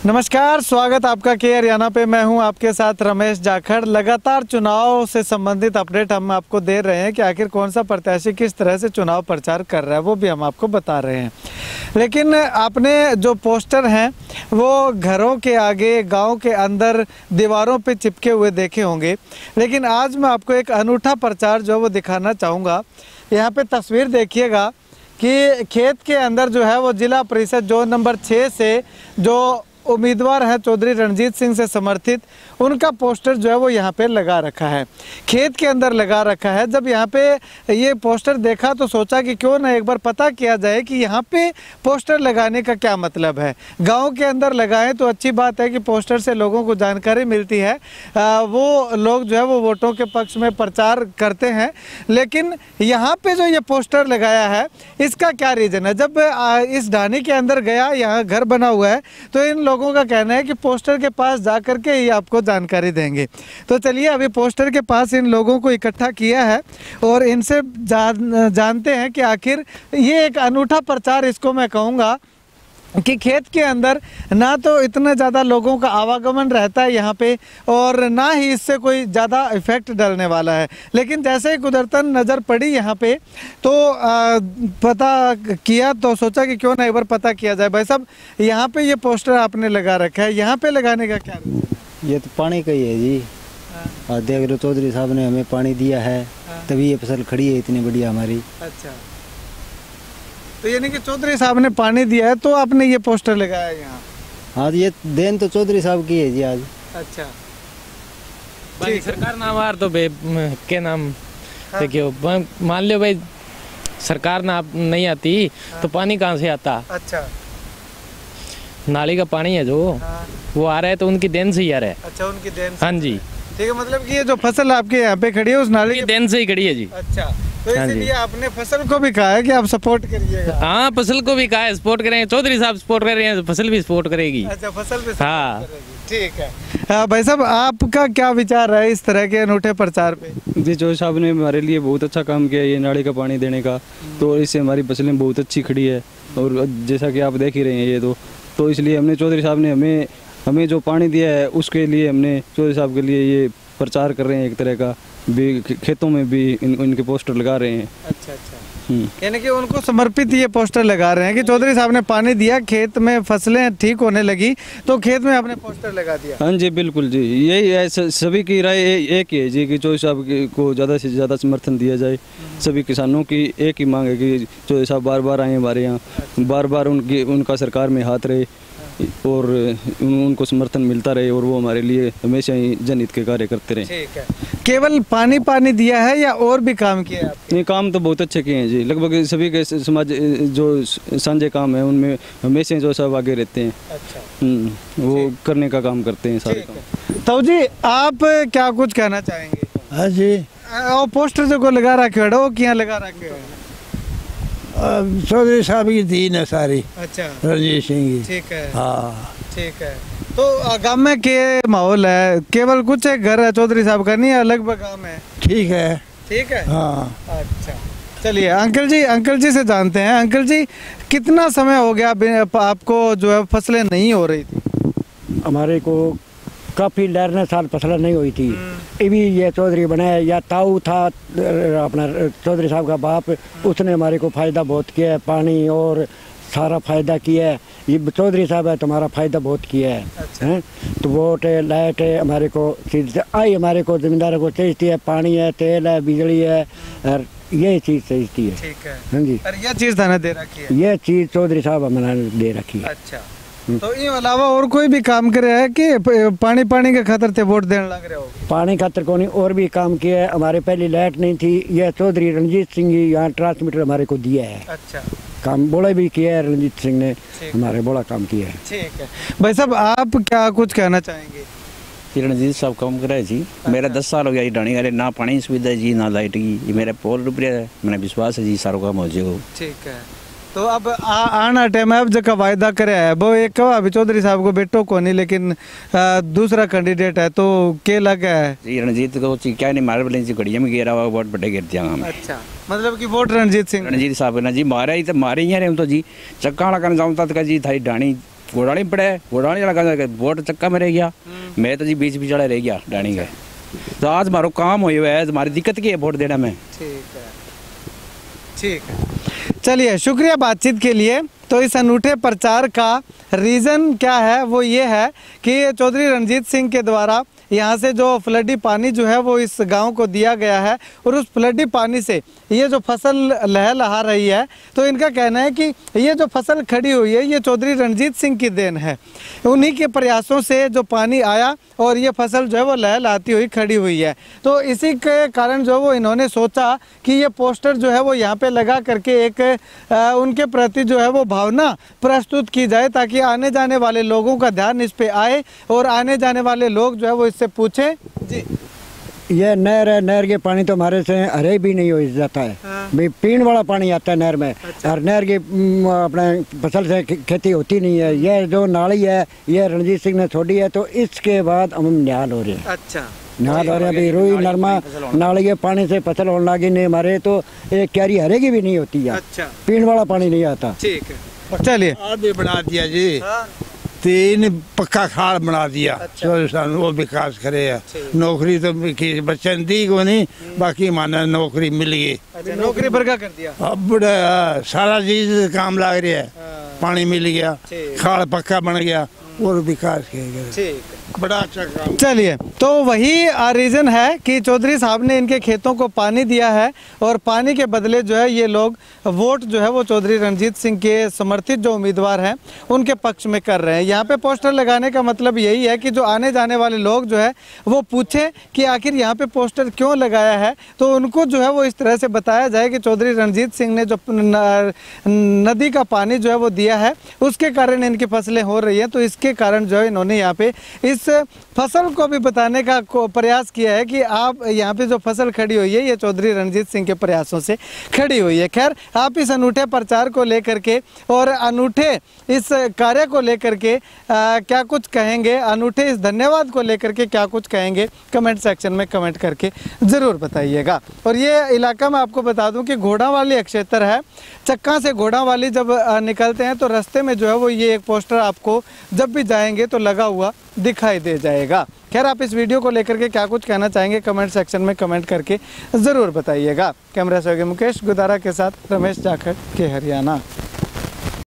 नमस्कार, स्वागत आपका के हरियाणा पे। मैं हूं आपके साथ रमेश जाखड़। लगातार चुनाव से संबंधित अपडेट हम आपको दे रहे हैं कि आखिर कौन सा प्रत्याशी किस तरह से चुनाव प्रचार कर रहा है, वो भी हम आपको बता रहे हैं। लेकिन आपने जो पोस्टर हैं वो घरों के आगे, गांव के अंदर दीवारों पे चिपके हुए देखे होंगे, लेकिन आज मैं आपको एक अनूठा प्रचार जो है वो दिखाना चाहूँगा। यहाँ पे तस्वीर देखिएगा कि खेत के अंदर जो है वो जिला परिषद जोन नंबर 6 से जो उम्मीदवार है चौधरी रणजीत सिंह से समर्थित, उनका पोस्टर जो है वो यहाँ पे लगा रखा है, खेत के अंदर लगा रखा है। जब यहाँ पे ये पोस्टर देखा तो सोचा कि क्यों ना एक बार पता किया जाए कि यहाँ पे पोस्टर लगाने का क्या मतलब है। गांव के अंदर लगाएं तो अच्छी बात है कि पोस्टर से लोगों को जानकारी मिलती है, वो लोग जो है वो वोटों के पक्ष में प्रचार करते हैं। लेकिन यहाँ पे जो ये पोस्टर लगाया है इसका क्या रीज़न है? जब इस ढाणी के अंदर गया, यहाँ घर बना हुआ है, तो इन लोगों का कहना है कि पोस्टर के पास जा करके ही आपको जानकारी देंगे। तो चलिए अभी पोस्टर के पास इन लोगों को इकट्ठा किया है और इनसे जानते हैं कि आखिर ये एक अनूठा प्रचार, इसको मैं कहूँगा कि खेत के अंदर ना तो इतना ज़्यादा लोगों का आवागमन रहता है यहाँ पे, और ना ही इससे कोई ज़्यादा इफेक्ट डलने वाला है। लेकिन जैसे ही कुदरतन नज़र पड़ी यहाँ पे तो पता किया, तो सोचा कि क्यों ना एक बार पता किया जाए। भाई साहब, यहाँ पे ये पोस्टर आपने लगा रखा है, यहाँ पे लगाने का क्या? ये तो पानी का ही है जी। और देख लो, चौधरी साहब ने हमें पानी दिया है, तभी ये फसल खड़ी है इतनी बढ़िया हमारी। अच्छा, तो यानी कि चौधरी साहब ने पानी दिया है तो आपने ये पोस्टर लगाया यहाँ? हाँ, ये देन तो चौधरी साहब की है जी आज। अच्छा, बाकी सरकार नाम आर तो के नाम देखियो, मान लो भाई सरकार ना नहीं आती तो पानी कहाँ से आता? अच्छा, नाली का पानी है जो वो आ रहा है तो उनकी देन से ही आ रहा है। अच्छा, उनकी देन से। हाँ जी, ठीक है, मतलब कि ये जो फसल आपके यहाँ पे खड़ी है उस नाली की देन से ही खड़ी है जी। अच्छा, तो इसीलिए आपने फसल को भी कहा है कि आप सपोर्ट करिएगा। हाँ, फसल को भी कहा है सपोर्ट करेंगे, चौधरी साहब सपोर्ट कर रहे हैं, फसल भी सपोर्ट करेगी। अच्छा, फसल भी हाँ ठीक है। भाई साहब, आपका क्या विचार है इस तरह के अनूठे प्रचार पे? जी, चौधरी साहब ने हमारे लिए बहुत अच्छा काम किया ये नाली का पानी देने का, तो इससे हमारी फसलें बहुत अच्छी खड़ी है। और जैसा कि आप देख ही रहे हैं ये तो इसलिए हमने चौधरी साहब ने हमें जो पानी दिया है उसके लिए हमने चौधरी साहब के लिए ये प्रचार कर रहे हैं। एक तरह का भी खेतों में भी इनके पोस्टर लगा रहे हैं। अच्छा अच्छा, यानी कि उनको समर्पित ये पोस्टर लगा रहे हैं कि चौधरी साहब ने पानी दिया, खेत में फसलें ठीक होने लगी तो खेत में आपने पोस्टर लगा दिया। हाँ जी, बिल्कुल जी, यही है। सभी की राय एक ही है जी कि चौधरी साहब को ज़्यादा से ज़्यादा समर्थन दिया जाए। सभी किसानों की एक ही मांग है कि चौधरी साहब बार बार आए हमारे यहाँ, बार बार उनका सरकार में हाथ रहे और उनको समर्थन मिलता रहे और वो हमारे लिए हमेशा ही जनहित के कार्य करते रहे। ठीक है। केवल पानी दिया है या और भी काम किया है? ये काम तो बहुत अच्छे किए हैं जी। लगभग सभी के समाज जो साझे काम है उनमें हमेशा जो सब आगे रहते हैं। अच्छा, वो करने का काम करते हैं सारे काम। तो जी, आप क्या कुछ कहना चाहेंगे? हाँ जी, और पोस्टर जो को लगा रखे हो क्या लगा रखे हो? चौधरी साहब की दीन है सारी। अच्छा, रणजीत सिंह की। ठीक है। हाँ, ठीक है। तो गांव में के माहौल है, केवल कुछ एक घर है चौधरी साहब का, नहीं अलग गांव है? ठीक है। ठीक है, हाँ। अच्छा, चलिए अंकल जी से जानते हैं। अंकल जी, कितना समय हो गया आपको जो है फसलें नहीं हो रही थी? हमारे को काफ़ी लहरने साल फसलें नहीं हुई थी। अभी ये चौधरी बनाया, या ताऊ था अपना चौधरी साहब का बाप, उसने हमारे को फ़ायदा बहुत किया है, पानी और सारा फ़ायदा किया है। ये चौधरी साहब है तुम्हारा फ़ायदा बहुत किया है। अच्छा। हैं तो वोट है, लाइट है, हमारे को चीज़ आई, हमारे को ज़मींदारों को चाहिए है, पानी है, तेल है, बिजली है, और ये चीज़ चाहिए है। ठीक है। हाँ जी, और ये चीज़ थाने दे रखी है? ये चीज़ चौधरी साहब हमारे दे रखी है। अच्छा, तो इन अलावा और कोई भी काम करे है कि पानी के खातर ते वोट देने लग रहे हो? पानी खातर को नहीं, और भी काम किया है। हमारे पहले लाइट नहीं थी, यह चौधरी रणजीत सिंह जी यहाँ ट्रांसमीटर हमारे को दिया है। अच्छा, काम बोला भी किया है रणजीत सिंह ने, हमारे बड़ा काम किया है। ठीक है। भाई साहब, आप क्या कुछ कहना चाहेंगे? रणजीत साहब काम करे जी। मेरा 10 साल हो गया जी ढाणी करे, ना पानी की सुविधा है जी, ना लाइट की। ये मेरे पोल रुपये है, मैंने विश्वास है जी सारा काम हो जाएगा। ठीक है। तो अब आना टाइम है, अब जो वायदा करे है वो एक कहा अभी चौधरी साहब को बेटो को नहीं, लेकिन दूसरा कैंडिडेट है, तो के लगा है जी रणजीत को क्या नहीं मारे बोले जी घड़िया में गिरा हुआ वोट बड़े गिर दिया हमें। अच्छा, मतलब कि वोट रणजीत सिंह रणजीत साहब ना जी मारे ही तो मारे ही रहे तो जी चक्का वाला करने जाऊँ तक जी थाई ढाणी घोड़ाली पड़े घोड़ाली लगा वोट चक्का में रह गया, मैं तो जी बीच बिचाड़ा रह गया डाणी का। तो आज हमारा काम हुआ है, हमारी दिक्कत की है वोट देने में। ठीक है, ठीक है, चलिए शुक्रिया बातचीत के लिए। तो इस अनूठे प्रचार का रीज़न क्या है, वो ये है कि चौधरी रणजीत सिंह के द्वारा यहाँ से जो फ्लडी पानी जो है वो इस गांव को दिया गया है, और उस फ्लडी पानी से ये जो फसल लहलहा रही है, तो इनका कहना है कि ये जो फसल खड़ी हुई है ये चौधरी रणजीत सिंह की देन है। उन्हीं के प्रयासों से जो पानी आया और ये फसल जो है वो लहलहाती हुई खड़ी हुई है। तो इसी के कारण जो वो इन्होंने सोचा कि ये पोस्टर जो है वो यहाँ पे लगा करके एक उनके प्रति जो है वो भावना प्रस्तुत की जाए, ताकि आने जाने वाले लोगों का ध्यान इस पे आए और आने जाने वाले लोग जो है वो इससे पूछें। जी, ये नहर है, नहर के पानी तो हमारे से हरे भी नहीं हो जाता है। भाई पीने वाला पानी आता है नहर में। और नहर की अपने फसल से खेती होती नहीं है। ये जो नाली है ये रणजीत सिंह ने छोड़ी है, तो इसके बाद हम निहाल हो रहे हैं। अच्छा, निहाल हो रहे हैं। भाई रुई नरमा नाली के पानी से फसल होने लगी नहीं, हमारे तो एक क्यारी हरेगी भी नहीं होती है। अच्छा, पीने वाला पानी नहीं आता। ठीक है, चलिए। भी बना दिया जी, तीन पक्का खाल बना दिया। अच्छा। वो विकास करे है। नौकरी तो बच्चे ने दी को नहीं, बाकी माना नौकरी मिल गई। अच्छा, नौकरी भरगा कर दिया। अब बड़ा सारा चीज काम लग रहा है। पानी मिल गया, खाल पक्का बन गया और विकास किया, बड़ा अच्छा काम। चलिए, तो वही रीज़न है कि चौधरी साहब ने इनके खेतों को पानी दिया है, और पानी के बदले जो है ये लोग वोट जो है वो चौधरी रणजीत सिंह के समर्थित जो उम्मीदवार हैं उनके पक्ष में कर रहे हैं। यहाँ पे पोस्टर लगाने का मतलब यही है कि जो आने जाने वाले लोग जो है वो पूछे कि आखिर यहाँ पे पोस्टर क्यों लगाया है, तो उनको जो है वो इस तरह से बताया जाए कि चौधरी रणजीत सिंह ने जो नदी का पानी जो है वो दिया है उसके कारण इनकी फसलें हो रही हैं। तो इसके कारण जो है इन्होंने यहाँ पे इस फसल को भी बताने का प्रयास किया है कि आप यहाँ पे जो फसल खड़ी हुई है ये चौधरी रणजीत सिंह के प्रयासों से खड़ी हुई है। खैर, आप इस अनूठे प्रचार को लेकर के और अनूठे इस कार्य को लेकर के क्या कुछ कहेंगे, अनूठे इस धन्यवाद को लेकर के क्या कुछ कहेंगे, कमेंट सेक्शन में कमेंट करके ज़रूर बताइएगा। और ये इलाका मैं आपको बता दूं कि घोड़ावाली क्षेत्र है। चक्का से घोड़ावाली जब निकलते हैं तो रास्ते में जो है वो ये एक पोस्टर आपको जब भी जाएंगे तो लगा हुआ दिखाई दे जाएगा। खैर, आप इस वीडियो को लेकर के क्या कुछ कहना चाहेंगे कमेंट सेक्शन में कमेंट करके ज़रूर बताइएगा। कैमरा से मुकेश गुदारा के साथ रमेश जाखड़ के हरियाणा।